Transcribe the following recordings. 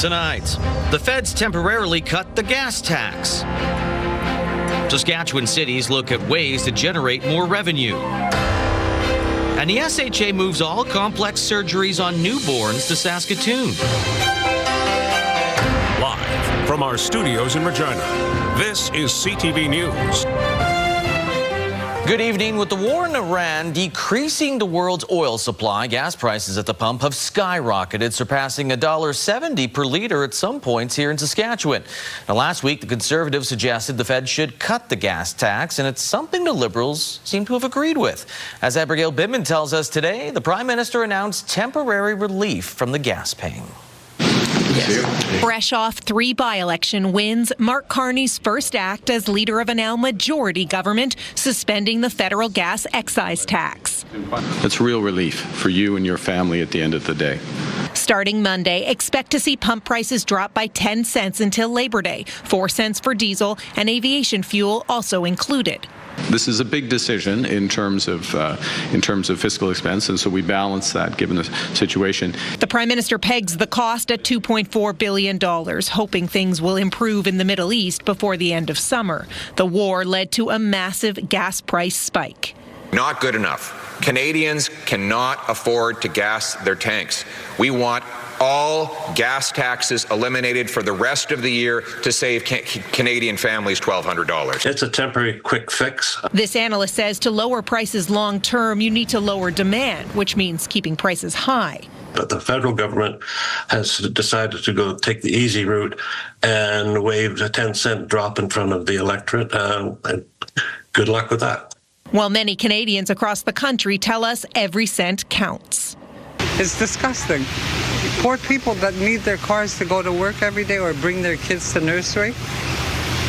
Tonight, the feds temporarily cut the gas tax. Saskatchewan cities look at ways to generate more revenue. And the SHA moves all complex surgeries on newborns to Saskatoon. Live from our studios in Regina, this is CTV News. Good evening. With the war in Iran decreasing the world's oil supply, gas prices at the pump have skyrocketed, surpassing $1.70 per liter at some points here in Saskatchewan. Now, last week, the Conservatives suggested the Fed should cut the gas tax, and it's something the Liberals seem to have agreed with. As Abigail Bidman tells us today, the Prime Minister announced temporary relief from the gas paying. Fresh off 3 by-election wins, Mark Carney's first act as leader of a now majority government, suspending the federal gas excise tax. It's real relief for you and your family at the end of the day. Starting Monday, expect to see pump prices drop by 10 cents until Labor Day, 4 cents for diesel and aviation fuel also included. This is a big decision in terms of fiscal expense, and so we balance that given the situation. The Prime Minister pegs the cost at $2.4 billion, hoping things will improve in the Middle East before the end of summer. The war led to a massive gas price spike. Not good enough. Canadians cannot afford to gas their tanks. We want all gas taxes eliminated for the rest of the year to save Canadian families $1,200. It's a temporary quick fix. This analyst says to lower prices long term, you need to lower demand, which means keeping prices high. But the federal government has decided to go take the easy route and wave a 10-cent drop in front of the electorate. And good luck with that. While many Canadians across the country tell us every cent counts. It's disgusting. Poor people that need their cars to go to work every day or bring their kids to nursery.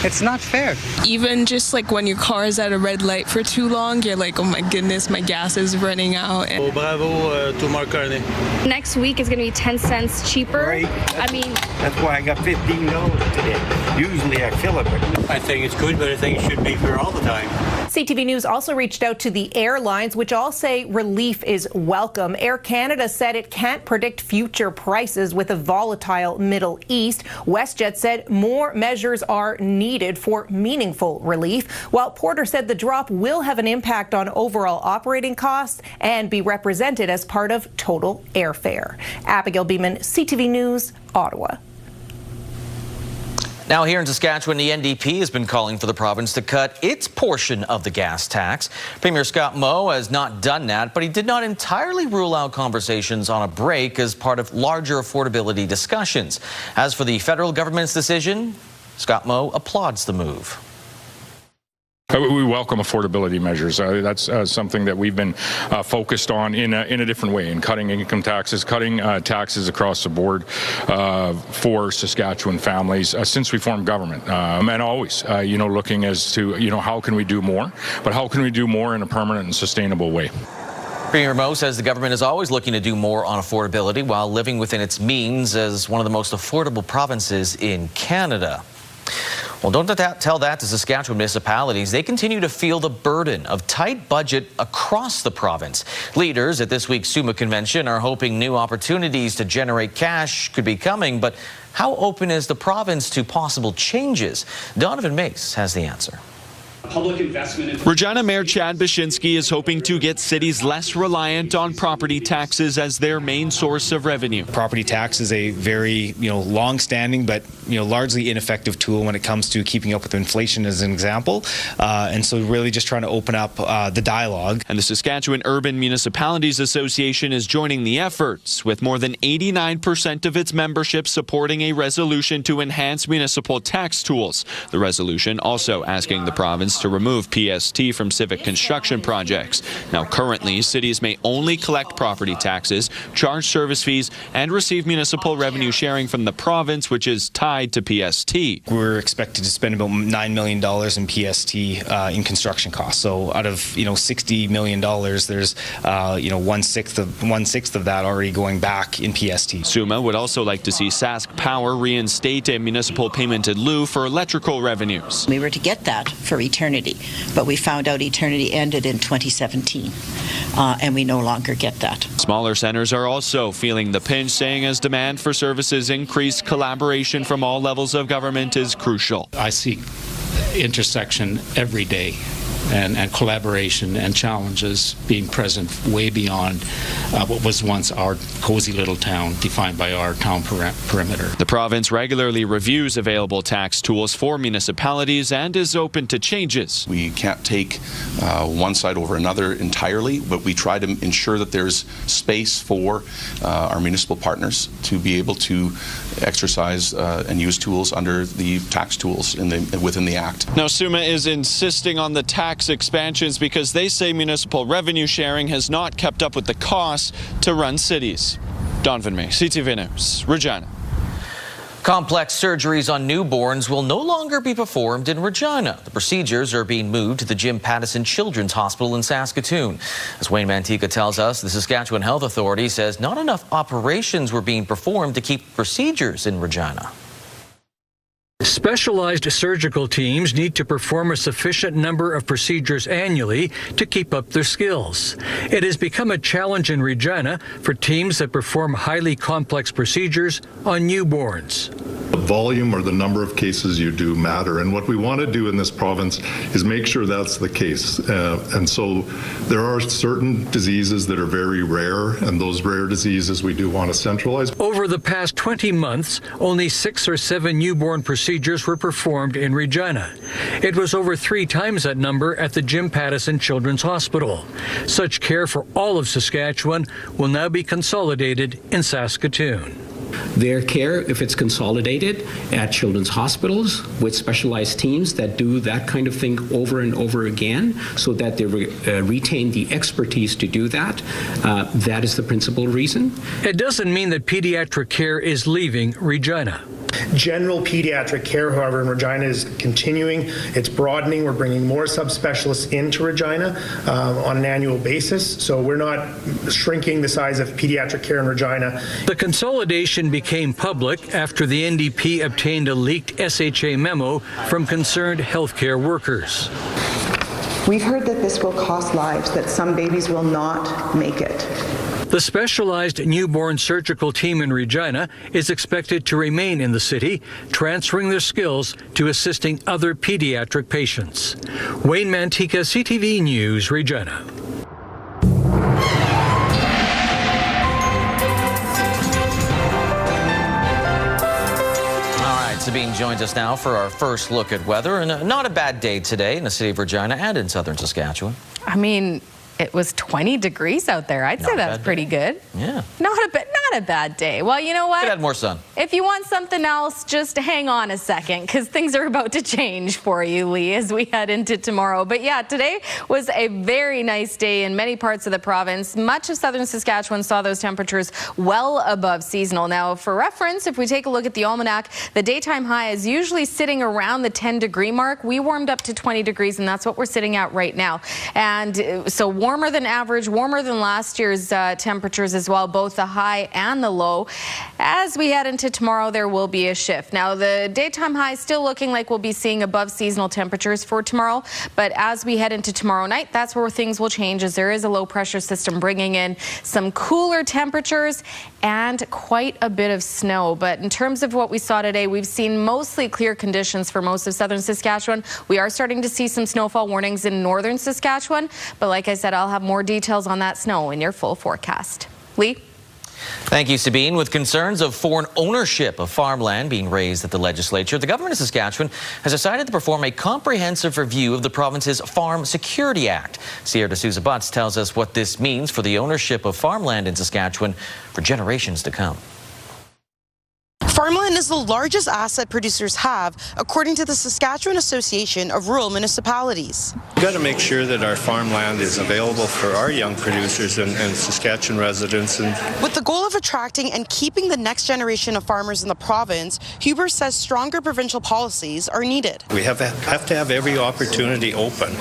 It's not fair. Even just like when your car is at a red light for too long, you're like, oh my goodness, my gas is running out. Oh, bravo to Mark Carney. Next week is going to be 10 cents cheaper. Right. That's why I got $15 today. Usually I fill it. I think it's good, but I think it should be fair all the time. CTV News also reached out to the airlines, which all say relief is welcome. Air Canada said it can't predict future prices with a volatile Middle East. WestJet said more measures are needed for meaningful relief, while Porter said the drop will have an impact on overall operating costs and be represented as part of total airfare. Abigail Beeman, CTV News, Ottawa. Now here in Saskatchewan, the NDP has been calling for the province to cut its portion of the gas tax. Premier Scott Moe has not done that, but he did not entirely rule out conversations on a break as part of larger affordability discussions. As for the federal government's decision, Scott Moe applauds the move. We welcome affordability measures. That's something that we've been focused on in a different way, in cutting income taxes, cutting taxes across the board for Saskatchewan families since we formed government, and always, looking as to, how can we do more, but how can we do more in a permanent and sustainable way. Premier Moe says the government is always looking to do more on affordability while living within its means as one of the most affordable provinces in Canada. Well, don't tell that to Saskatchewan municipalities. They continue to feel the burden of tight budget across the province. Leaders at this week's SUMA convention are hoping new opportunities to generate cash could be coming, but how open is the province to possible changes? Donovan Mace has the answer. Public investment. Regina Mayor Chad Bashinsky is hoping to get cities less reliant on property taxes as their main source of revenue. Property tax is a very, long-standing but, largely ineffective tool when it comes to keeping up with inflation, as an example. And so really just trying to open up the dialogue. And the Saskatchewan Urban Municipalities Association is joining the efforts, with more than 89% of its membership supporting a resolution to enhance municipal tax tools. The resolution also asking the province to remove PST from civic construction projects. Now, currently, cities may only collect property taxes, charge service fees, and receive municipal revenue sharing from the province, which is tied to PST. We're expected to spend about $9 million in PST in construction costs. So out of $60 million, there's one sixth of that already going back in PST. SUMA would also like to see Sask Power reinstate a municipal payment in lieu for electrical revenues. We were to get that for return eternity. But we found out eternity ended in 2017, and we no longer get that. Smaller centres are also feeling the pinch, saying as demand for services increase, collaboration from all levels of government is crucial. I see intersection every day. And collaboration and challenges being present way beyond what was once our cozy little town defined by our town perimeter. The province regularly reviews available tax tools for municipalities and is open to changes. We can't take one side over another entirely, but we try to ensure that there's space for our municipal partners to be able to exercise and use tools under the tax tools within the Act. Now, SUMA is insisting on the tax expansions because they say municipal revenue sharing has not kept up with the costs to run cities. Donovan May, CTV News, Regina. Complex surgeries on newborns will no longer be performed in Regina. The procedures are being moved to the Jim Pattison Children's Hospital in Saskatoon. As Wayne Mantika tells us, the Saskatchewan Health Authority says not enough operations were being performed to keep procedures in Regina. Specialized surgical teams need to perform a sufficient number of procedures annually to keep up their skills. It has become a challenge in Regina for teams that perform highly complex procedures on newborns. The volume or the number of cases you do matter, and what we want to do in this province is make sure that's the case. And so there are certain diseases that are very rare, and those rare diseases we do want to centralize. Over the past 20 months, only 6 or 7 newborn procedures were performed in Regina. It was over 3 times that number at the Jim Pattison Children's Hospital. Such care for all of Saskatchewan will now be consolidated in Saskatoon. Their care, if it's consolidated at children's hospitals with specialized teams that do that kind of thing over and over again so that they retain the expertise to do that, that is the principal reason. It doesn't mean that pediatric care is leaving Regina. General pediatric care, however, in Regina is continuing. It's broadening. We're bringing more subspecialists into Regina on an annual basis. So we're not shrinking the size of pediatric care in Regina. The consolidation became public after the NDP obtained a leaked SHA memo from concerned healthcare workers. We've heard that this will cost lives, that some babies will not make it. The specialized newborn surgical team in Regina is expected to remain in the city, transferring their skills to assisting other pediatric patients. Wayne Mantika, CTV News, Regina. Sabine joins us now for our first look at weather, and not a bad day today in the city of Regina and in southern Saskatchewan. I mean, it was 20 degrees out there. I'd say that's pretty good. Yeah. Not a bad day. Well, you know what? Could have more sun. If you want something else, just hang on a second, because things are about to change for you, Lee, as we head into tomorrow. But yeah, today was a very nice day in many parts of the province. Much of southern Saskatchewan saw those temperatures well above seasonal. Now, for reference, if we take a look at the almanac, the daytime high is usually sitting around the 10-degree mark. We warmed up to 20 degrees, and that's what we're sitting at right now. And so warmer than average, warmer than last year's temperatures as well, both the high and the low. As we head into tomorrow, there will be a shift. Now, the daytime high is still looking like we'll be seeing above seasonal temperatures for tomorrow, but as we head into tomorrow night, that's where things will change, as there is a low pressure system bringing in some cooler temperatures and quite a bit of snow. But in terms of what we saw today, we've seen mostly clear conditions for most of southern Saskatchewan. We are starting to see some snowfall warnings in northern Saskatchewan, but like I said, I'll have more details on that snow in your full forecast. Lee? Thank you, Sabine. With concerns of foreign ownership of farmland being raised at the legislature, the government of Saskatchewan has decided to perform a comprehensive review of the province's Farm Security Act. Sierra D'Souza Butts tells us what this means for the ownership of farmland in Saskatchewan for generations to come. Farmland is the largest asset producers have, according to the Saskatchewan Association of Rural Municipalities. We've got to make sure that our farmland is available for our young producers and Saskatchewan residents. With the goal of attracting and keeping the next generation of farmers in the province, Huber says stronger provincial policies are needed. We have to have every opportunity open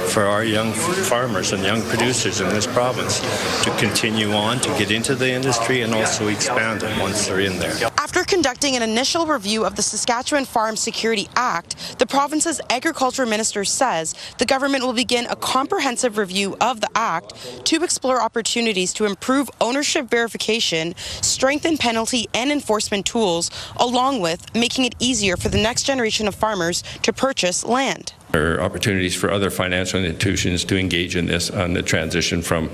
for our young farmers and young producers in this province to continue on, to get into the industry and also expand it once they're in there. After conducting an initial review of the Saskatchewan Farm Security Act, the province's agriculture minister says the government will begin a comprehensive review of the act to explore opportunities to improve ownership verification, strengthen penalty and enforcement tools, along with making it easier for the next generation of farmers to purchase land. There are opportunities for other financial institutions to engage in this on the transition from,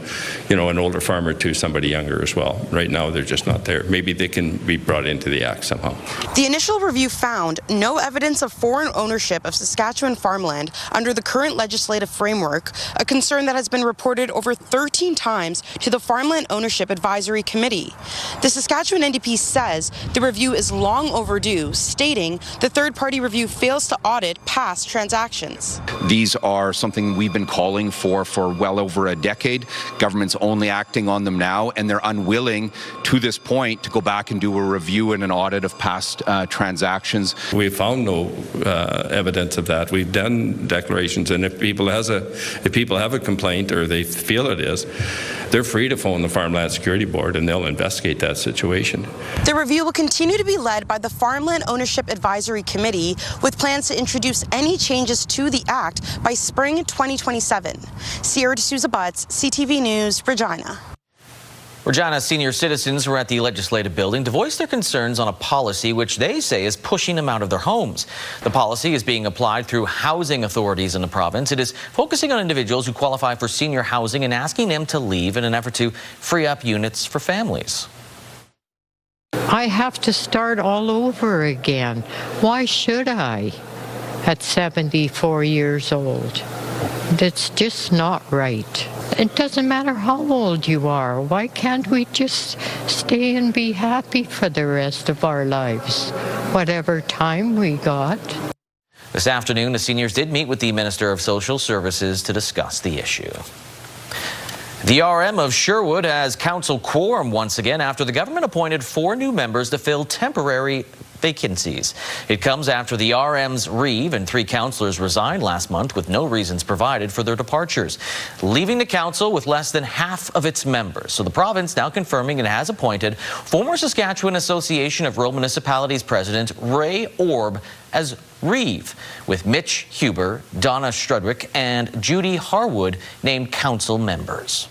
an older farmer to somebody younger as well. Right now, they're just not there. Maybe they can be brought into the Act somehow. The initial review found no evidence of foreign ownership of Saskatchewan farmland under the current legislative framework, a concern that has been reported over 13 times to the Farmland Ownership Advisory Committee. The Saskatchewan NDP says the review is long overdue, stating the third-party review fails to audit past transactions. These are something we've been calling for well over a decade. Government's only acting on them now, and they're unwilling to this point to go back and do a review and an audit of past transactions. We found no evidence of that. We've done declarations, and if people have a complaint or they feel it is, they're free to phone the Farmland Security Board and they'll investigate that situation. The review will continue to be led by the Farmland Ownership Advisory Committee, with plans to introduce any changes to the Act by spring 2027. Sierra D'Souza Butts, CTV News, Regina. Regina senior citizens were at the Legislative Building to voice their concerns on a policy which they say is pushing them out of their homes. The policy is being applied through housing authorities in the province. It is focusing on individuals who qualify for senior housing and asking them to leave in an effort to free up units for families. I have to start all over again. Why should I? At 74 years old. That's just not right. It doesn't matter how old you are. Why can't we just stay and be happy for the rest of our lives, whatever time we got? This afternoon, the seniors did meet with the Minister of Social Services to discuss the issue. The RM of Sherwood has council quorum once again after the government appointed 4 new members to fill temporary vacancies. It comes after the RM's Reeve and 3 councillors resigned last month with no reasons provided for their departures, leaving the council with less than half of its members. So the province now confirming it has appointed former Saskatchewan Association of Rural Municipalities President Ray Orb as Reeve, with Mitch Huber, Donna Strudwick, and Judy Harwood named council members.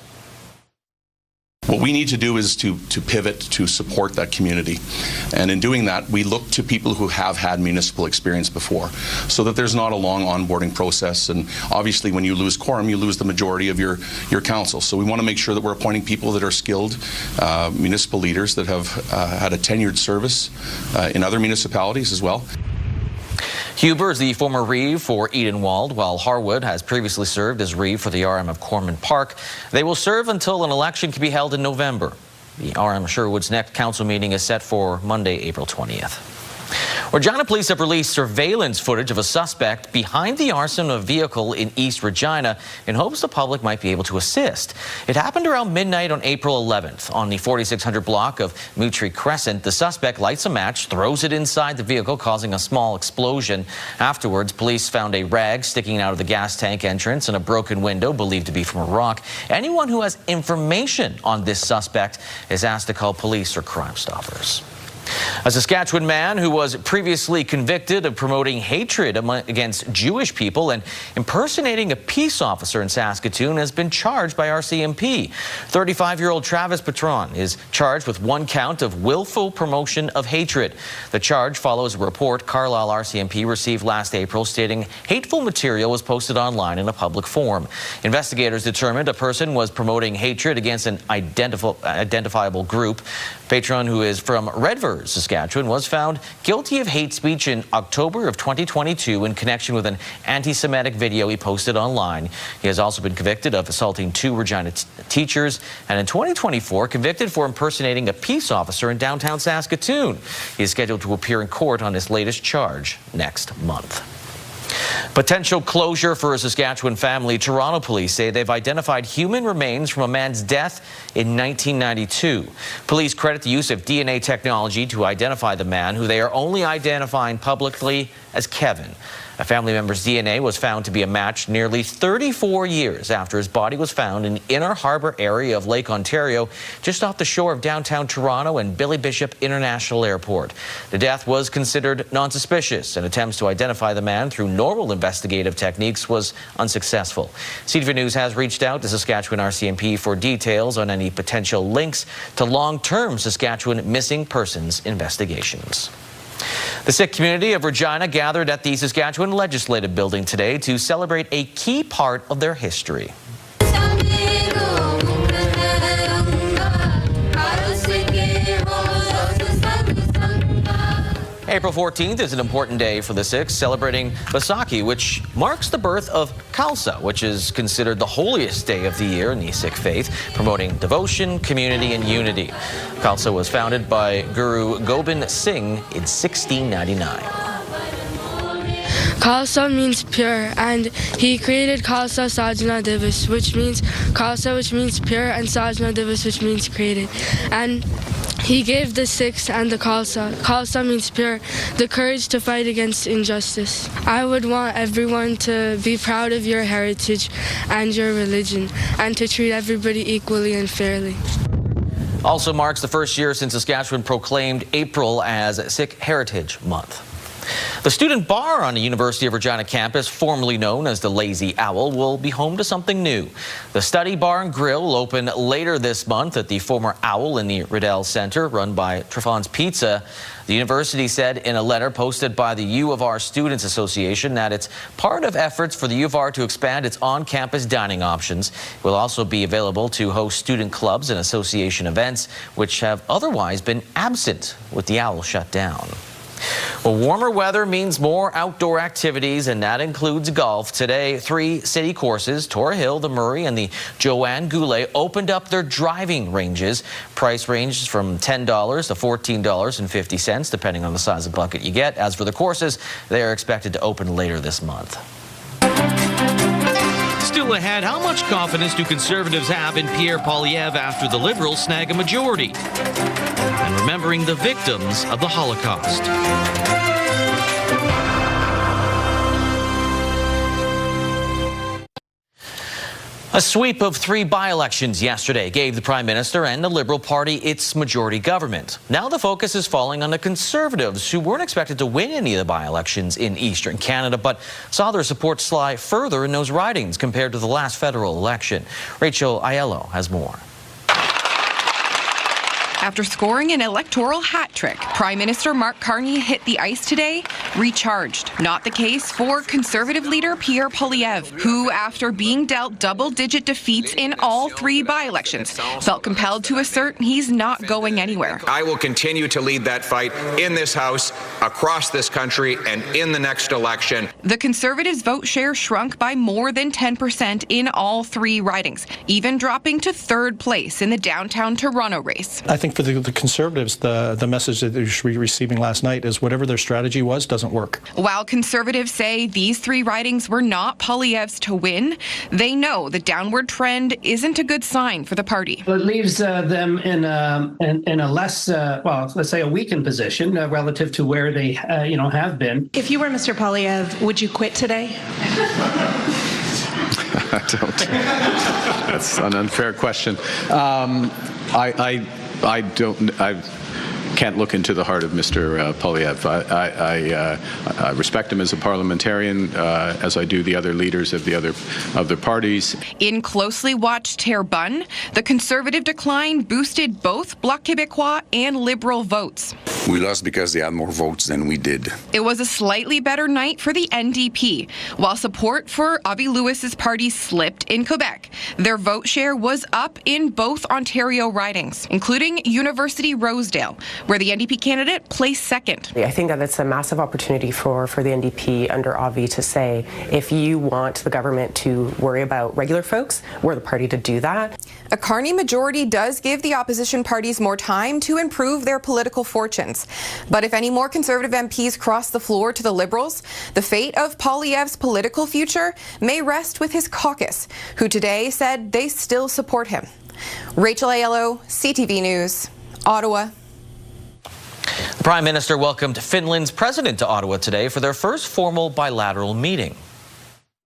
What we need to do is to pivot to support that community. And in doing that, we look to people who have had municipal experience before, so that there's not a long onboarding process. And obviously, when you lose quorum, you lose the majority of your council. So we want to make sure that we're appointing people that are skilled municipal leaders that have had a tenured service in other municipalities as well. Huber is the former Reeve for Edenwald, while Harwood has previously served as Reeve for the RM of Corman Park. They will serve until an election can be held in November. The RM Sherwood's next council meeting is set for Monday, April 20th. Regina police have released surveillance footage of a suspect behind the arson of a vehicle in East Regina in hopes the public might be able to assist. It happened around midnight on April 11th. On the 4600 block of Moutry Crescent, the suspect lights a match, throws it inside the vehicle, causing a small explosion. Afterwards, police found a rag sticking out of the gas tank entrance and a broken window believed to be from a rock. Anyone who has information on this suspect is asked to call police or Crime Stoppers. A Saskatchewan man who was previously convicted of promoting hatred against Jewish people and impersonating a peace officer in Saskatoon has been charged by RCMP. 35-year-old Travis Patron is charged with 1 count of willful promotion of hatred. The charge follows a report Carlisle RCMP received last April stating hateful material was posted online in a public forum. Investigators determined a person was promoting hatred against an identifiable group. Patron, who is from Redvers, Saskatchewan, was found guilty of hate speech in October of 2022 in connection with an anti-Semitic video he posted online. He has also been convicted of assaulting 2 Regina teachers and in 2024 convicted for impersonating a peace officer in downtown Saskatoon. He is scheduled to appear in court on his latest charge next month. Potential closure for a Saskatchewan family. Toronto police say they've identified human remains from a man's death in 1992. Police credit the use of DNA technology to identify the man, who they are only identifying publicly as Kevin. A family member's DNA was found to be a match nearly 34 years after his body was found in the Inner Harbour area of Lake Ontario, just off the shore of downtown Toronto and Billy Bishop International Airport. The death was considered non-suspicious, and attempts to identify the man through normal investigative techniques was unsuccessful. CTV News has reached out to Saskatchewan RCMP for details on any potential links to long-term Saskatchewan missing persons investigations. The Sikh community of Regina gathered at the Saskatchewan Legislative Building today to celebrate a key part of their history. April 14th is an important day for the Sikhs, celebrating Baisakhi, which marks the birth of Khalsa, which is considered the holiest day of the year in the Sikh faith, promoting devotion, community, and unity. Khalsa was founded by Guru Gobind Singh in 1699. Khalsa means pure, and he created Khalsa Sajna Divas, which means Khalsa, which means pure, and Sajna Divas, which means created. And he gave the Sikhs and the Khalsa. Khalsa means pure, the courage to fight against injustice. I would want everyone to be proud of your heritage and your religion, and to treat everybody equally and fairly. Also marks the first year since Saskatchewan proclaimed April as Sikh Heritage Month. The student bar on the University of Regina campus, formerly known as the Lazy Owl, will be home to something new. The Study Bar and Grill will open later this month at the former Owl in the Riddell Centre, run by Triffon's Pizza. The university said in a letter posted by the U of R Students Association that it's part of efforts for the U of R to expand its on-campus dining options. It will also be available to host student clubs and association events, which have otherwise been absent with the Owl shut down. Well, warmer weather means more outdoor activities, and that includes golf. Today, 3 city courses, Tora Hill, the Murray, and the Joanne Goulet, opened up their driving ranges. Price ranges from $10 to $14.50, depending on the size of bucket you get. As for the courses, they are expected to open later this month. Still ahead, how much confidence do Conservatives have in Pierre Poilievre after the Liberals snag a majority? And remembering the victims of the Holocaust. A sweep of 3 by-elections yesterday gave the Prime Minister and the Liberal Party its majority government. Now the focus is falling on the Conservatives, who weren't expected to win any of the by-elections in Eastern Canada, but saw their support slide further in those ridings compared to the last federal election. Rachel Aiello has more. After scoring an electoral hat trick, Prime Minister Mark Carney hit the ice today, recharged. Not the case for Conservative leader Pierre Poilievre, who, after being dealt double-digit defeats in all 3 by-elections, felt compelled to assert he's not going anywhere. I will continue to lead that fight in this House, across this country, and in the next election. The Conservatives' vote share shrunk by more than 10% in all 3 ridings, even dropping to 3rd place in the downtown Toronto race. I think for the Conservatives, the message that they should be receiving last night is whatever their strategy was doesn't work. While Conservatives say these 3 ridings were not Poilievre's to win, they know the downward trend isn't a good sign for the party. It leaves them in a less, well, let's say a weakened position relative to where they, have been. If you were Mr. Poilievre, would you quit today? I don't. That's an unfair question. I can't look into the heart of Mr. Poilievre. I respect him as a parliamentarian, as I do the other leaders of the other parties. In closely watched Terrebonne, the Conservative decline boosted both Bloc Québécois and Liberal votes. We lost because they had more votes than we did. It was a slightly better night for the NDP. While support for Avi Lewis's party slipped in Quebec, their vote share was up in both Ontario ridings, including University Rosedale, where the NDP candidate placed 2nd. I think that it's a massive opportunity for the NDP under Avi to say, if you want the government to worry about regular folks, we're the party to do that. A Carney majority does give the opposition parties more time to improve their political fortunes. But if any more Conservative MPs cross the floor to the Liberals, the fate of Poilievre's political future may rest with his caucus, who today said they still support him. Rachel Aiello, CTV News, Ottawa. The Prime Minister welcomed Finland's president to Ottawa today for their first formal bilateral meeting.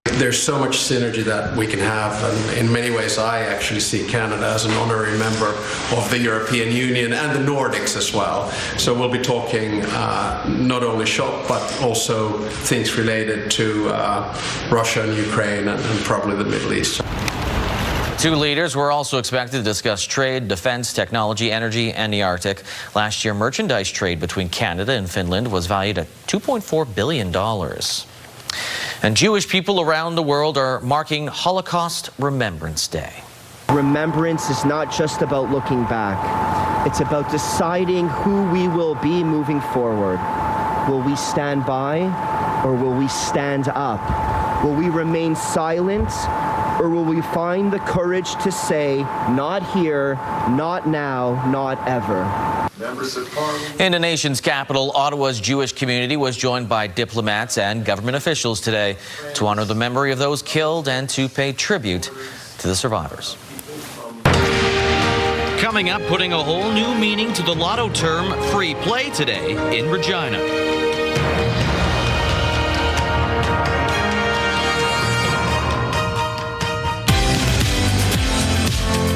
There's so much synergy that we can have, and in many ways I actually see Canada as an honorary member of the European Union and the Nordics as well. So we'll be talking not only shop but also things related to Russia and Ukraine and probably the Middle East. Two leaders were also expected to discuss trade, defense, technology, energy, and the Arctic. Last year, merchandise trade between Canada and Finland was valued at $2.4 billion. And Jewish people around the world are marking Holocaust Remembrance Day. Remembrance is not just about looking back. It's about deciding who we will be moving forward. Will we stand by or will we stand up? Will we remain silent or will we find the courage to say, not here, not now, not ever? In the nation's capital, Ottawa's Jewish community was joined by diplomats and government officials today to honor the memory of those killed and to pay tribute to the survivors. Coming up, putting a whole new meaning to the Lotto term free play today in Regina.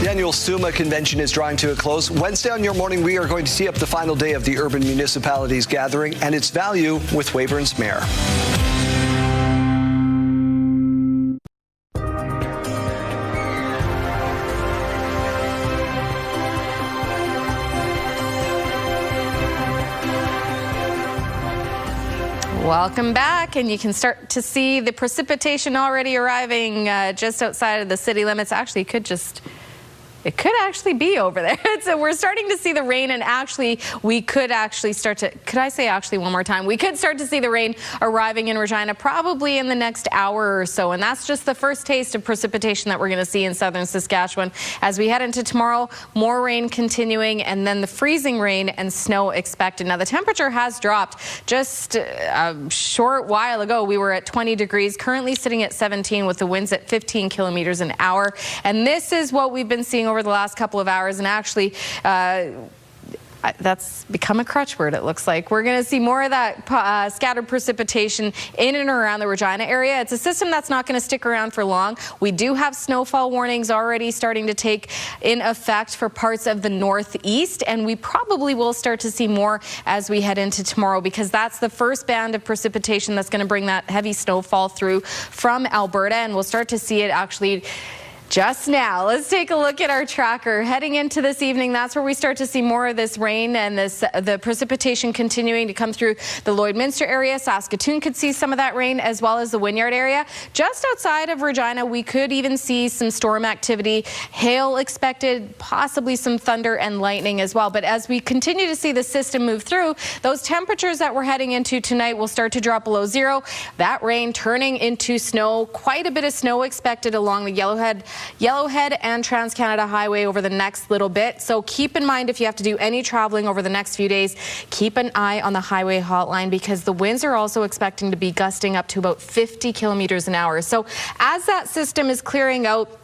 The annual SUMA convention is drawing to a close. Wednesday on Your Morning, we are going to see up the final day of the Urban Municipalities Gathering and its value with Weyburn's Mayor. Welcome back, and you can start to see the precipitation already arriving just outside of the city limits. Actually, it could actually be over there. So we're starting to see the rain, and actually we could actually start to, could I say actually one more time? We could start to see the rain arriving in Regina probably in the next hour or so, and that's just the first taste of precipitation that we're going to see in southern Saskatchewan. As we head into tomorrow, more rain continuing, and then the freezing rain and snow expected. Now the temperature has dropped. Just a short while ago we were at 20 degrees, currently sitting at 17 with the winds at 15 kilometers an hour, and this is what we've been seeing over the last couple of hours, and actually that's become a crutch word, it looks like. We're going to see more of that scattered precipitation in and around the Regina area. It's a system that's not going to stick around for long. We do have snowfall warnings already starting to take in effect for parts of the northeast, and we probably will start to see more as we head into tomorrow, because that's the first band of precipitation that's going to bring that heavy snowfall through from Alberta, and we'll start to see it actually just now. Let's take a look at our tracker. Heading into this evening, that's where we start to see more of this rain and the precipitation continuing to come through the Lloydminster area. Saskatoon could see some of that rain, as well as the Wynyard area. Just outside of Regina, we could even see some storm activity, hail expected, possibly some thunder and lightning as well. But as we continue to see the system move through, those temperatures that we're heading into tonight will start to drop below zero. That rain turning into snow. Quite a bit of snow expected along the Yellowhead and Trans-Canada Highway over the next little bit. So keep in mind, if you have to do any traveling over the next few days, keep an eye on the highway hotline, because the winds are also expecting to be gusting up to about 50 kilometers an hour. So as that system is clearing out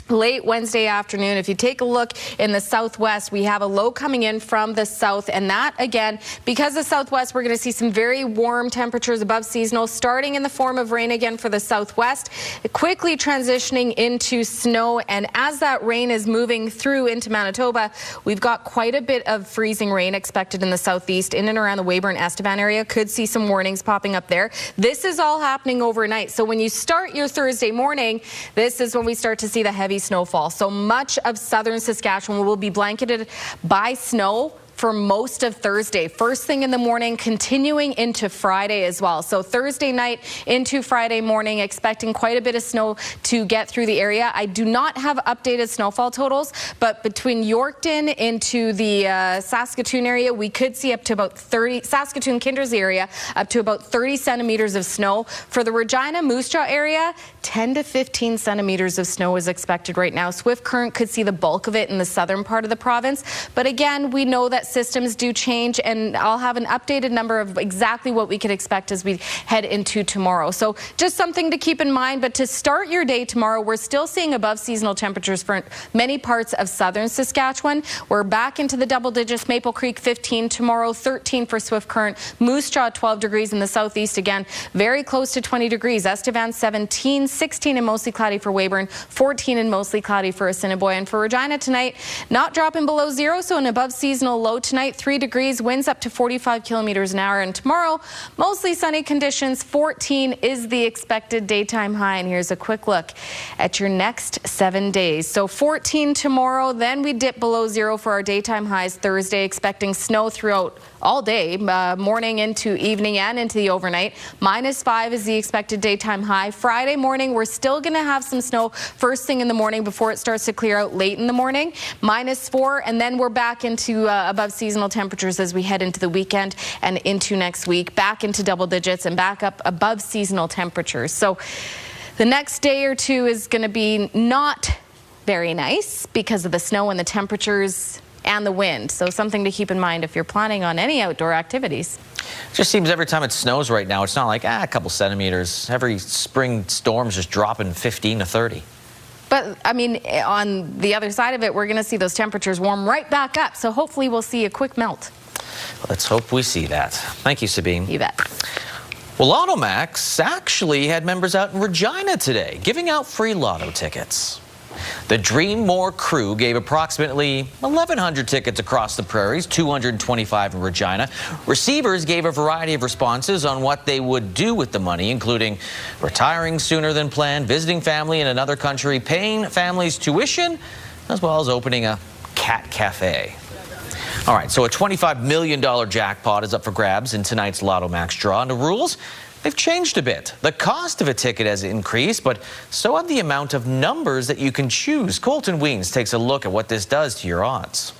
late Wednesday afternoon, if you take a look in the southwest, we have a low coming in from the south, and that again, because the southwest, we're going to see some very warm temperatures above seasonal, starting in the form of rain again for the southwest, quickly transitioning into snow. And as that rain is moving through into Manitoba, we've got quite a bit of freezing rain expected in the southeast, in and around the Weyburn-Estevan area. Could see some warnings popping up there. This is all happening overnight. So when you start your Thursday morning, this is when we start to see the heavy snowfall. So much of southern Saskatchewan will be blanketed by snow for most of Thursday. First thing in the morning, continuing into Friday as well. So Thursday night into Friday morning, expecting quite a bit of snow to get through the area. I do not have updated snowfall totals, but between Yorkton into the Saskatoon area, we could see up to about 30, Saskatoon Kindersley area, up to about 30 centimeters of snow. For the Regina Moose Jaw area, 10 to 15 centimeters of snow is expected right now. Swift current could see the bulk of it in the southern part of the province. But again, we know that systems do change, and I'll have an updated number of exactly what we could expect as we head into tomorrow. So just something to keep in mind. But to start your day tomorrow, we're still seeing above seasonal temperatures for many parts of southern Saskatchewan. We're back into the double digits. Maple Creek 15 tomorrow, 13 for Swift Current. Moose Jaw 12 degrees in the southeast again, very close to 20 degrees. Estevan 17, 16 and mostly cloudy for Weyburn, 14 and mostly cloudy for Assiniboia. And for Regina tonight, not dropping below zero, so an above seasonal low tonight, 3 degrees, winds up to 45 kilometers an hour. And tomorrow, mostly sunny conditions, 14 is the expected daytime high. And here's a quick look at your next 7 days. So 14 tomorrow, then we dip below zero for our daytime highs Thursday, expecting snow throughout all day, morning into evening and into the overnight. -5 is the expected daytime high. Friday morning, we're still going to have some snow first thing in the morning before it starts to clear out late in the morning. -4, and then we're back into above seasonal temperatures as we head into the weekend and into next week. Back into double digits and back up above seasonal temperatures. So the next day or two is going to be not very nice because of the snow and the temperatures and the wind. So something to keep in mind if you're planning on any outdoor activities. It just seems every time it snows right now, it's not like a couple centimeters. Every spring storm's just dropping 15 to 30. But, I mean, on the other side of it, we're going to see those temperatures warm right back up. So hopefully we'll see a quick melt. Let's hope we see that. Thank you, Sabine. You bet. Well, Lotto Max actually had members out in Regina today giving out free Lotto tickets. The Dream More crew gave approximately 1,100 tickets across the prairies, 225 in Regina. Receivers gave a variety of responses on what they would do with the money, including retiring sooner than planned, visiting family in another country, paying families tuition, as well as opening a cat cafe. All right, so a $25 million jackpot is up for grabs in tonight's Lotto Max draw. And the rules, they've changed a bit. The cost of a ticket has increased, but so have the amount of numbers that you can choose. Colton Weens takes a look at what this does to your odds.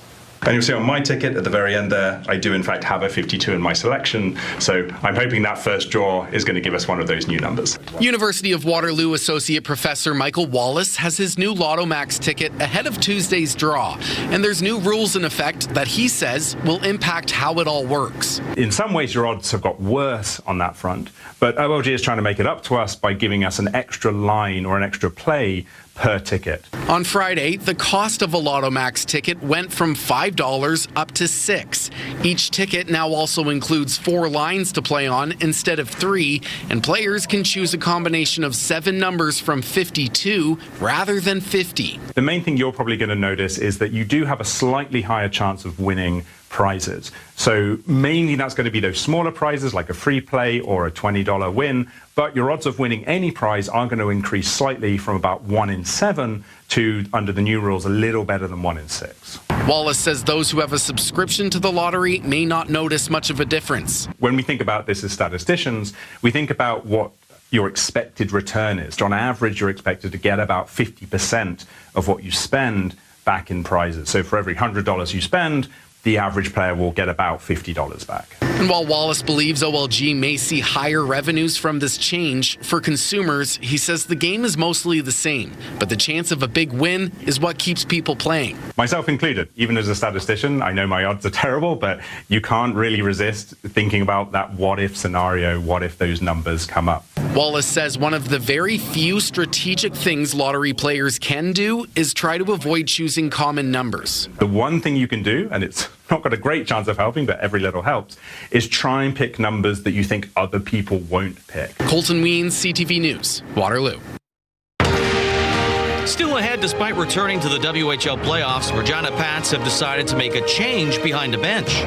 And you'll see on my ticket at the very end there, I do in fact have a 52 in my selection. So I'm hoping that first draw is going to give us one of those new numbers. University of Waterloo Associate Professor Michael Wallace has his new Lotto Max ticket ahead of Tuesday's draw. And there's new rules in effect that he says will impact how it all works. In some ways, your odds have got worse on that front. But OLG is trying to make it up to us by giving us an extra line or an extra play per ticket. On Friday, the cost of a Lotto Max ticket went from $5 up to $6. Each ticket now also includes 4 lines to play on instead of 3, and players can choose a combination of 7 numbers from 52 rather than 50. The main thing you're probably going to notice is that you do have a slightly higher chance of winning prizes. So mainly that's going to be those smaller prizes like a free play or a $20 win, but your odds of winning any prize are going to increase slightly from about 1 in 7 to, under the new rules, a little better than 1 in 6. Wallace says those who have a subscription to the lottery may not notice much of a difference. When we think about this as statisticians, we think about what your expected return is. On average, you're expected to get about 50% of what you spend back in prizes. So for every $100 you spend, the average player will get about $50 back. And while Wallace believes OLG may see higher revenues from this change, for consumers, he says the game is mostly the same, but the chance of a big win is what keeps people playing. Myself included. Even as a statistician, I know my odds are terrible, but you can't really resist thinking about that what-if scenario, what if those numbers come up. Wallace says one of the very few strategic things lottery players can do is try to avoid choosing common numbers. The one thing you can do, and it's not got a great chance of helping, but every little helps, is try and pick numbers that you think other people won't pick. Colton Weens, CTV News, Waterloo. Still ahead despite returning to the WHL playoffs, Regina Pats have decided to make a change behind the bench.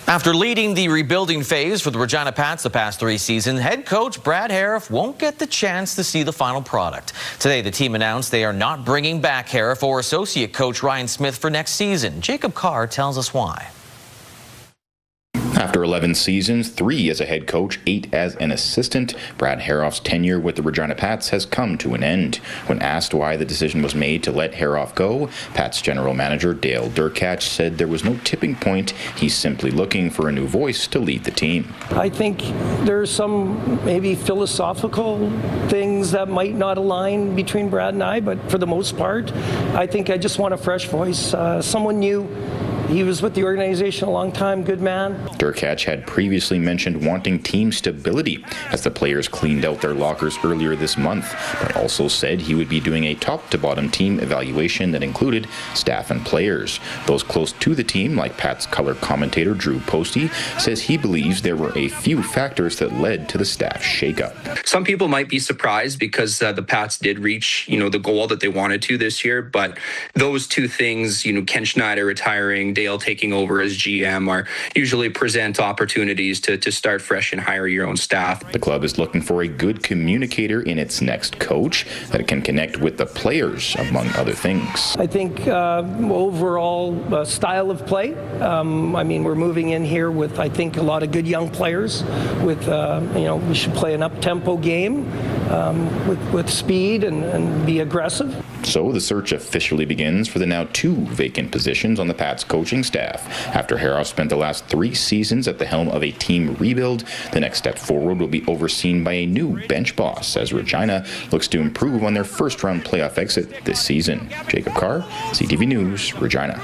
After leading the rebuilding phase for the Regina Pats the past 3 seasons, head coach Brad Hariff won't get the chance to see the final product. Today, the team announced they are not bringing back Hariff or associate coach Ryan Smith for next season. Jacob Carr tells us why. After 11 seasons, 3 as a head coach, 8 as an assistant, Brad Haroff's tenure with the Regina Pats has come to an end. When asked why the decision was made to let Haroff go, Pats general manager Dale Durkach said there was no tipping point. He's simply looking for a new voice to lead the team. I think there's some maybe philosophical things that might not align between Brad and I, but for the most part, I think I just want a fresh voice, someone new. He was with the organization a long time, good man. Durkach had previously mentioned wanting team stability as the players cleaned out their lockers earlier this month, but also said he would be doing a top-to-bottom team evaluation that included staff and players. Those close to the team, like Pat's color commentator Drew Posty, says he believes there were a few factors that led to the staff shakeup. Some people might be surprised because the Pats did reach, the goal that they wanted to this year, but those two things, Ken Schneider retiring, Dale taking over as GM, are usually present opportunities to start fresh and hire your own staff. The club is looking for a good communicator in its next coach that can connect with the players, among other things. I think overall style of play. We're moving in here with, I think, a lot of good young players. With, we should play an up-tempo game with speed and be aggressive. So the search officially begins for the now 2 vacant positions on the Pats coaching staff. After Haroff spent the last 3 seasons at the helm of a team rebuild, the next step forward will be overseen by a new bench boss as Regina looks to improve on their first-round playoff exit this season. Jacob Carr, CTV News, Regina.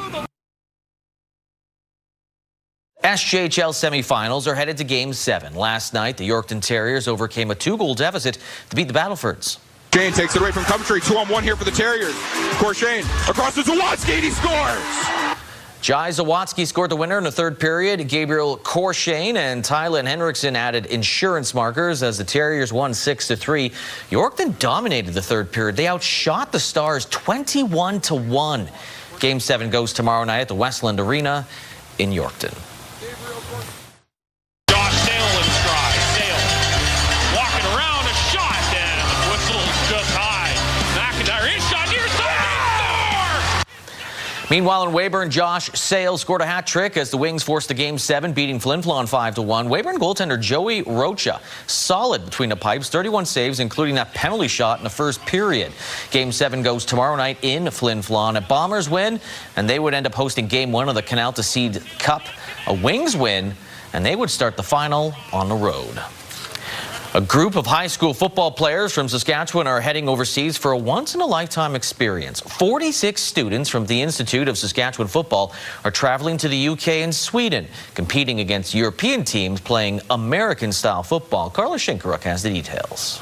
SJHL semifinals are headed to Game 7. Last night, the Yorkton Terriers overcame a 2-goal deficit to beat the Battlefords. Shane takes it away from Coventry. 2-on-1 here for the Terriers. Korshane across to Zawatsky, and he scores! Jai Zawatsky scored the winner in the 3rd period. Gabriel Korshane and Tylen Henriksen added insurance markers as the Terriers won 6-3. Yorkton dominated the 3rd period. They outshot the Stars 21-1. Game 7 goes tomorrow night at the Westland Arena in Yorkton. Meanwhile, in Weyburn, Josh Sale scored a hat trick as the Wings forced the Game 7, beating Flin Flon 5-1. Weyburn goaltender Joey Rocha solid between the pipes, 31 saves, including that penalty shot in the 1st period. Game 7 goes tomorrow night in Flin Flon. A Bombers win, and they would end up hosting Game 1 of the Canal to Seed Cup. A Wings win, and they would start the final on the road. A group of high school football players from Saskatchewan are heading overseas for a once-in-a-lifetime experience. 46 students from the Institute of Saskatchewan Football are traveling to the UK and Sweden, competing against European teams playing American-style football. Carla Shinkaruk has the details.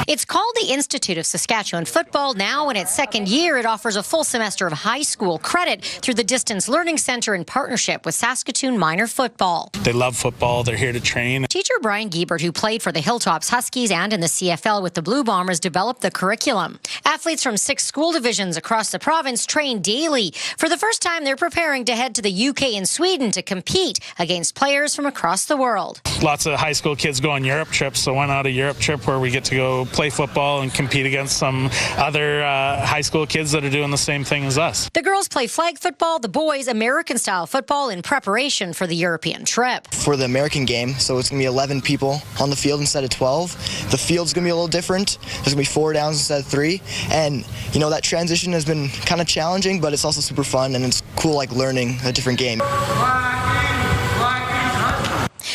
It's called the Institute of Saskatchewan Football. Now in its 2nd year, it offers a full semester of high school credit through the Distance Learning Centre in partnership with Saskatoon Minor Football. They love football. They're here to train. Teacher Brian Giebert, who played for the Hilltops Huskies and in the CFL with the Blue Bombers, developed the curriculum. Athletes from 6 school divisions across the province train daily. For the first time, they're preparing to head to the UK and Sweden to compete against players from across the world. Lots of high school kids go on Europe trips, so why not a Europe trip where we get to go play football and compete against some other high school kids that are doing the same thing as us. The girls play flag football, the boys American-style football in preparation for the European trip. For the American game, so it's going to be 11 people on the field instead of 12. The field's going to be a little different. There's going to be 4 downs instead of 3. And, that transition has been kind of challenging, but it's also super fun, and it's cool, learning a different game.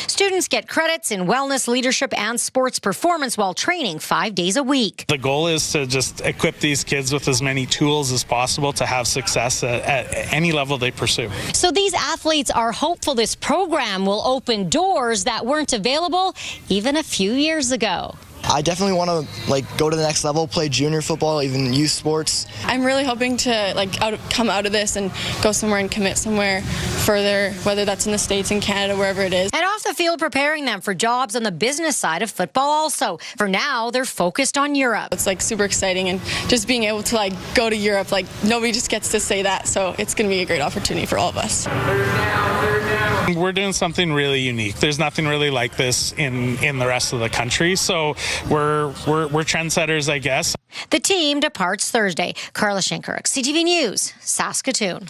Students get credits in wellness, leadership, and sports performance while training 5 days a week. The goal is to just equip these kids with as many tools as possible to have success at any level they pursue. So these athletes are hopeful this program will open doors that weren't available even a few years ago. I definitely want to go to the next level, play junior football, even youth sports. I'm really hoping to come out of this and go somewhere and commit somewhere further, whether that's in the States, in Canada, wherever it is. And off the field, preparing them for jobs on the business side of football also. For now, they're focused on Europe. It's super exciting, and just being able to go to Europe, nobody just gets to say that, so it's going to be a great opportunity for all of us. We're doing something really unique. There's nothing really like this in the rest of the country, so we're trendsetters, I guess. The team departs Thursday. Carla Shinkaruk, CTV News, Saskatoon.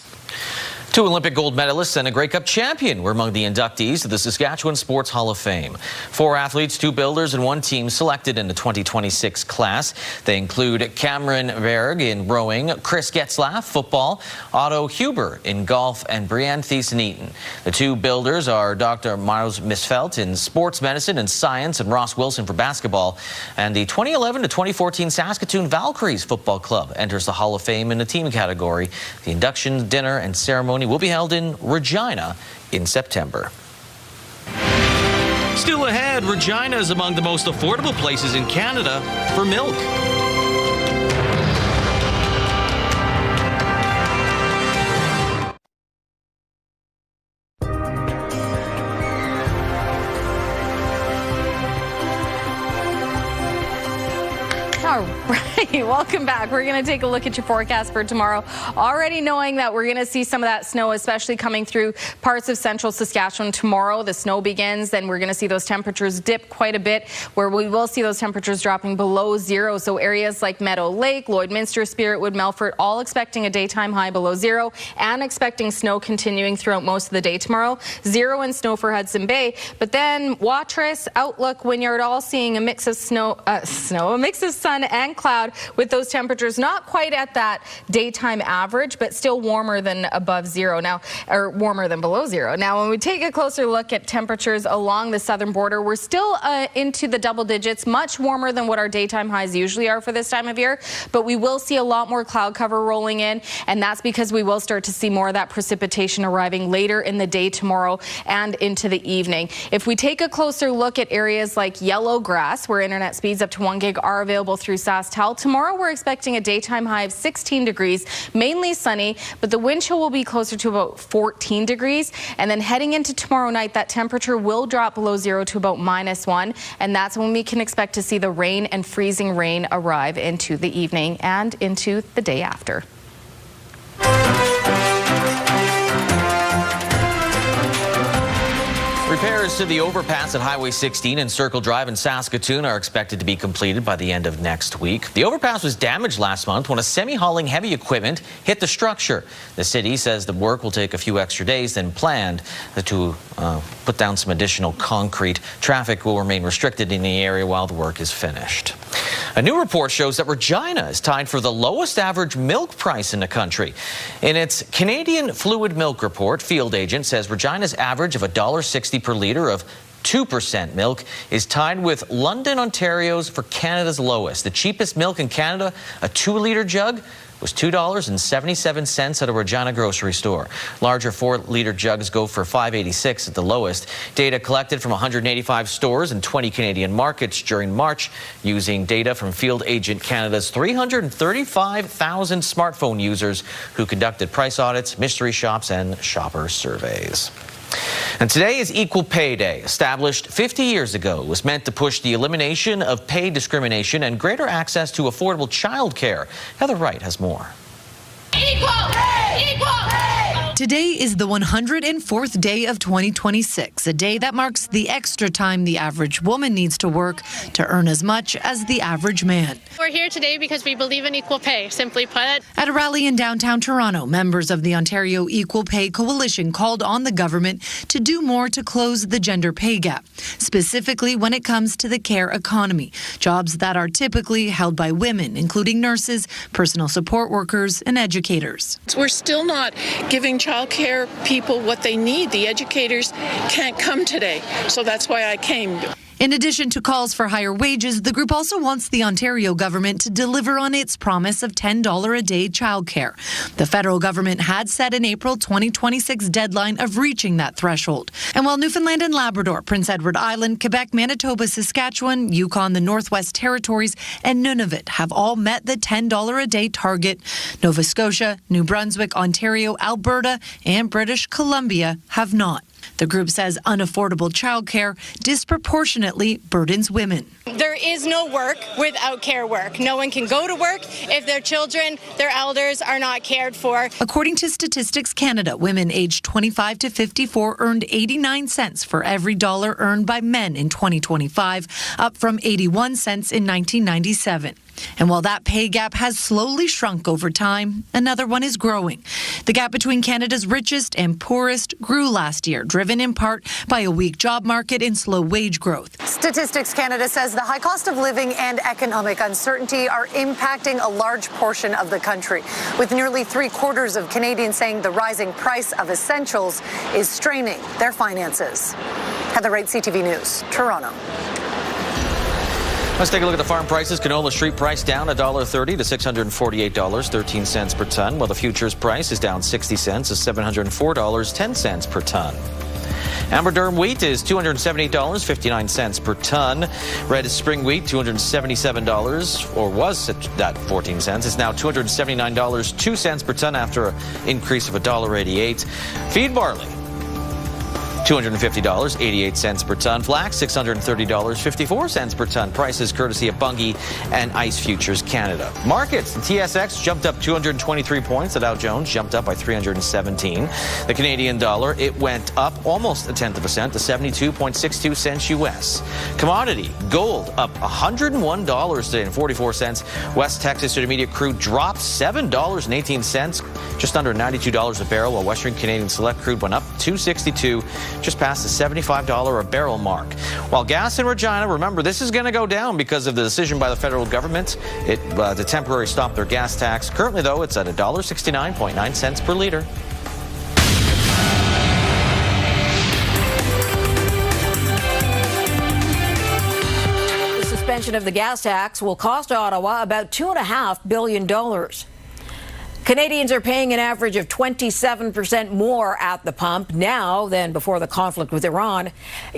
Two Olympic gold medalists and a Grey Cup champion were among the inductees to the Saskatchewan Sports Hall of Fame. 4 athletes, 2 builders, and 1 team selected in the 2026 class. They include Cameron Berg in rowing, Chris Getzlaff, football, Otto Huber in golf, and Brianne Thiessen-Eaton. The 2 builders are Dr. Miles Misfelt in sports medicine and science, and Ross Wilson for basketball. And the 2011 to 2014 Saskatoon Valkyries Football Club enters the Hall of Fame in the team category. The induction dinner and ceremony will be held in Regina in September. Still ahead, Regina is among the most affordable places in Canada for milk. All right, welcome back. We're going to take a look at your forecast for tomorrow. Already knowing that we're going to see some of that snow, especially coming through parts of central Saskatchewan tomorrow. The snow begins, then we're going to see those temperatures dip quite a bit, where we will see those temperatures dropping below 0. So areas like Meadow Lake, Lloydminster, Spiritwood, Melfort, all expecting a daytime high below 0 and expecting snow continuing throughout most of the day tomorrow. 0 and snow for Hudson Bay. But then Watrous, Outlook, Wynyard, all seeing a mix of a mix of sun and cloud, with those temperatures not quite at that daytime average, but still warmer than above 0 now, or warmer than below 0. Now, when we take a closer look at temperatures along the southern border, we're still into the double digits, much warmer than what our daytime highs usually are for this time of year, but we will see a lot more cloud cover rolling in, and that's because we will start to see more of that precipitation arriving later in the day tomorrow and into the evening. If we take a closer look at areas like Yellowgrass, where internet speeds up to 1 gig are available through SaskTel, tomorrow we're expecting a daytime high of 16 degrees, mainly sunny, but the wind chill will be closer to about 14 degrees. And then heading into tomorrow night, that temperature will drop below 0 to about -1, and that's when we can expect to see the rain and freezing rain arrive into the evening and into the day after. Repairs to the overpass at Highway 16 and Circle Drive in Saskatoon are expected to be completed by the end of next week. The overpass was damaged last month when a semi-hauling heavy equipment hit the structure. The city says the work will take a few extra days than planned to put down some additional concrete. Traffic will remain restricted in the area while the work is finished. A new report shows that Regina is tied for the lowest average milk price in the country. In its Canadian Fluid Milk Report, Field Agent says Regina's average of $1.60 per litre of 2% milk is tied with London, Ontario's for Canada's lowest. The cheapest milk in Canada, a 2-litre jug, was $2.77 at a Regina grocery store. Larger 4-litre jugs go for $5.86 at the lowest. Data collected from 185 stores in 20 Canadian markets during March, using data from Field Agent Canada's 335,000 smartphone users who conducted price audits, mystery shops, and shopper surveys. And today is Equal Pay Day. Established 50 years ago, it was meant to push the elimination of pay discrimination and greater access to affordable childcare. Heather Wright has more. Equal pay! Equal pay! Today is the 104th day of 2026, a day that marks the extra time the average woman needs to work to earn as much as the average man. We're here today because we believe in equal pay, simply put. At a rally in downtown Toronto, members of the Ontario Equal Pay Coalition called on the government to do more to close the gender pay gap, specifically when it comes to the care economy, jobs that are typically held by women, including nurses, personal support workers, and educators. We're still not giving childcare people what they need. The educators can't come today, so that's why I came. In addition to calls for higher wages, the group also wants the Ontario government to deliver on its promise of $10 a day childcare. The federal government had set an April 2026 deadline of reaching that threshold. And while Newfoundland and Labrador, Prince Edward Island, Quebec, Manitoba, Saskatchewan, Yukon, the Northwest Territories, and Nunavut have all met the $10 a day target, Nova Scotia, New Brunswick, Ontario, Alberta, and British Columbia have not. The group says unaffordable childcare disproportionately burdens women. There is no work without care work. No one can go to work if their children, their elders are not cared for. According to Statistics Canada, women aged 25 to 54 earned 89 cents for every dollar earned by men in 2025, up from 81 cents in 1997. And while that pay gap has slowly shrunk over time, another one is growing. The gap between Canada's richest and poorest grew last year, driven in part by a weak job market and slow wage growth. Statistics Canada says the high cost of living and economic uncertainty are impacting a large portion of the country, with nearly 3/4 of Canadians saying the rising price of essentials is straining their finances. Heather Wright, CTV News, Toronto. Let's take a look at the farm prices. Canola street price down $1.30 to $648.13 per ton, while the futures price is down 60 cents to $704.10 per ton. Amber durum wheat is $278.59 per ton. Red spring wheat, $277, or was at 14 cents. It's now $279.02 per ton after an increase of $1.88. Feed barley, $250.88 per ton. Flax, $630.54 per ton. Prices courtesy of Bunge and Ice Futures Canada. Markets, the TSX jumped up 223 points. The Dow Jones jumped up by 317. The Canadian dollar, it went up almost 1/10% to 72.62 cents US. Commodity, gold up $101 today and 44 cents. West Texas Intermediate crude dropped $7.18, just under $92 a barrel, while Western Canadian Select crude went up $2.62. Just past the $75 a barrel mark. While gas in Regina, remember, this is going to go down because of the decision by the federal government to temporarily stop their gas tax. Currently, though, it's at $1.69.9 per liter. The suspension of the gas tax will cost Ottawa about $2.5 billion. Canadians are paying an average of 27% more at the pump now than before the conflict with Iran.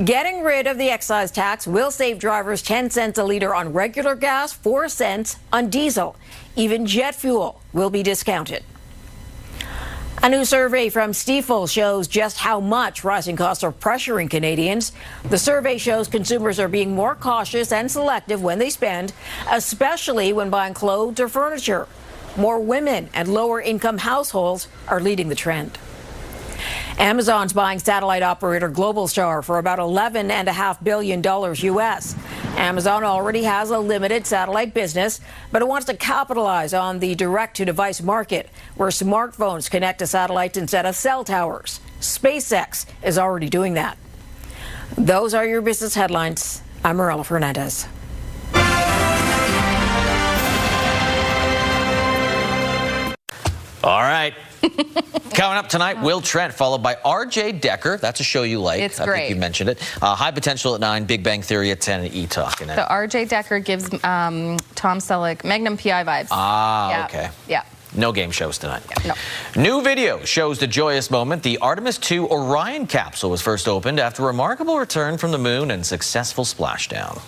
Getting rid of the excise tax will save drivers 10 cents a litre on regular gas, 4 cents on diesel. Even jet fuel will be discounted. A new survey from Stifel shows just how much rising costs are pressuring Canadians. The survey shows consumers are being more cautious and selective when they spend, especially when buying clothes or furniture. More women and lower-income households are leading the trend. Amazon's buying satellite operator Globalstar for about $11.5 billion US. Amazon already has a limited satellite business, but it wants to capitalize on the direct-to-device market, where smartphones connect to satellites instead of cell towers. SpaceX is already doing that. Those are your business headlines. I'm Marella Fernandez. All right. Coming up tonight, Will Trent, followed by R.J. Decker. That's a show you like. It's I great. think you mentioned it. High Potential at 9, Big Bang Theory at 10, and E-Talk. So R.J. Decker gives Tom Selleck Magnum PI vibes. Ah, okay. Yeah. No game shows tonight. No. New video shows the joyous moment. The Artemis II Orion capsule was first opened after a remarkable return from the moon and successful splashdown.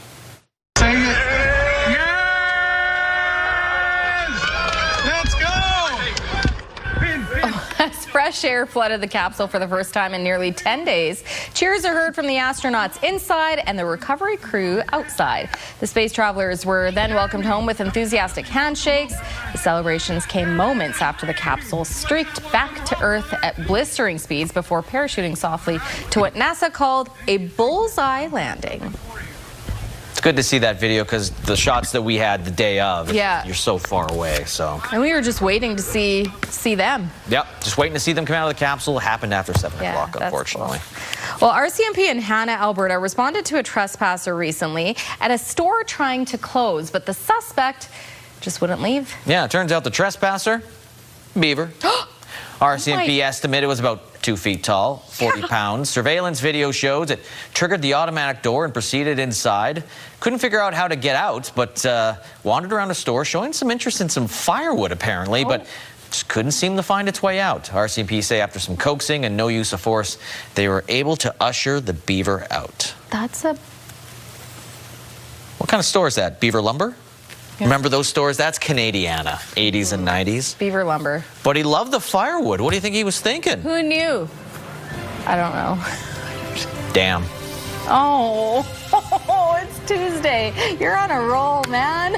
As fresh air flooded the capsule for the first time in nearly 10 days, cheers are heard from the astronauts inside and the recovery crew outside. The space travelers were then welcomed home with enthusiastic handshakes. The celebrations came moments after the capsule streaked back to Earth at blistering speeds before parachuting softly to what NASA called a bullseye landing. It's good to see that video because the shots that we had the day of, Yeah. you're so far away. So. And we were just waiting to see them. Yep, just waiting to see them come out of the capsule. It happened after 7 o'clock, unfortunately. Cool. Well, RCMP in Hanna, Alberta responded to a trespasser recently at a store trying to close, but the suspect just wouldn't leave. Yeah, it turns out the trespasser, beaver. RCMP estimate it was about 2 feet tall, 40 pounds. Surveillance video shows it triggered the automatic door and proceeded inside. Couldn't figure out how to get out, but wandered around the store showing some interest in some firewood apparently, but just couldn't seem to find its way out. RCMP say after some coaxing and no use of force, they were able to usher the beaver out. That's a... What kind of store is that? Beaver Lumber? Yeah. Remember those stores? That's Canadiana, 80s and 90s. Beaver Lumber. But he loved the firewood. What do you think he was thinking? Who knew? I don't know. Damn. Oh, it's Tuesday. You're on a roll, man.